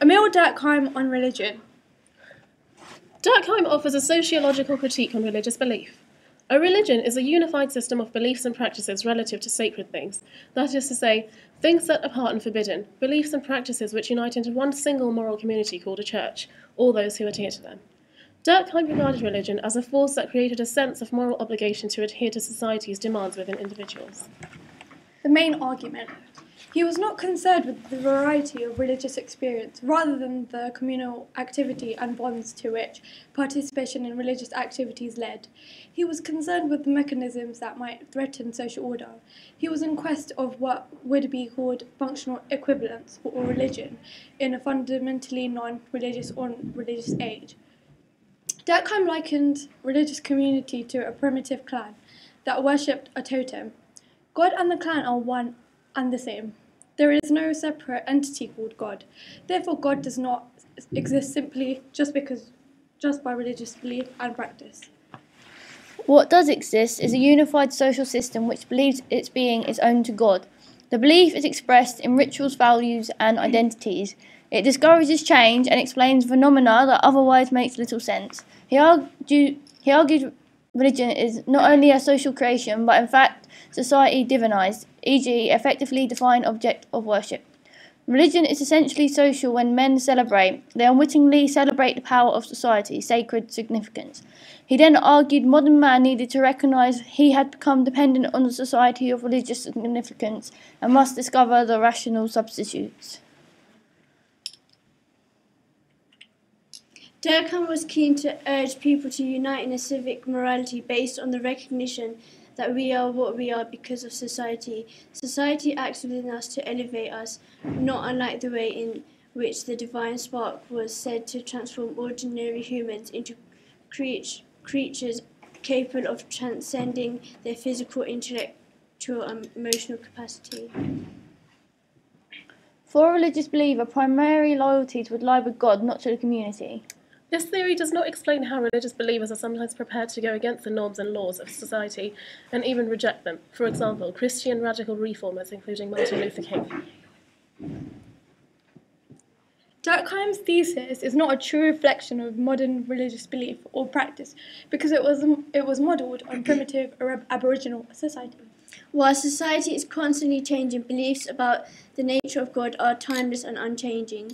Emile Durkheim on religion. Durkheim offers a sociological critique on religious belief. A religion is a unified system of beliefs and practices relative to sacred things, that is to say, things set apart and forbidden, beliefs and practices which unite into one single moral community called a church, all those who adhere to them. Durkheim regarded religion as a force that created a sense of moral obligation to adhere to society's demands within individuals. The main argument. He was not concerned with the variety of religious experience, rather than the communal activity and bonds to which participation in religious activities led. He was concerned with the mechanisms that might threaten social order. He was in quest of what would be called functional equivalence for religion in a fundamentally non-religious or religious age. Durkheim likened religious community to a primitive clan that worshipped a totem. God and the clan are one and the same. There is no separate entity called God. Therefore, God does not exist simply just by religious belief and practice. What does exist is a unified social system which believes its being is own to God. The belief is expressed in rituals, values, and identities. It discourages change and explains phenomena that otherwise makes little sense. He argued religion is not only a social creation, but in fact society divinized, e.g. effectively defined object of worship. Religion is essentially social when men celebrate. They unwittingly celebrate the power of society, sacred significance. He then argued modern man needed to recognise he had become dependent on the society of religious significance and must discover the rational substitutes. Durkheim was keen to urge people to unite in a civic morality based on the recognition that we are what we are because of society. Society acts within us to elevate us, not unlike the way in which the divine spark was said to transform ordinary humans into creatures capable of transcending their physical, intellectual, and emotional capacity. For a religious believer, primary loyalties would lie with God, not to the community. This theory does not explain how religious believers are sometimes prepared to go against the norms and laws of society and even reject them. For example, Christian radical reformers, including Martin Luther King. Durkheim's thesis is not a true reflection of modern religious belief or practice because it was modelled on primitive Aboriginal society. While society is constantly changing, beliefs about the nature of God are timeless and unchanging.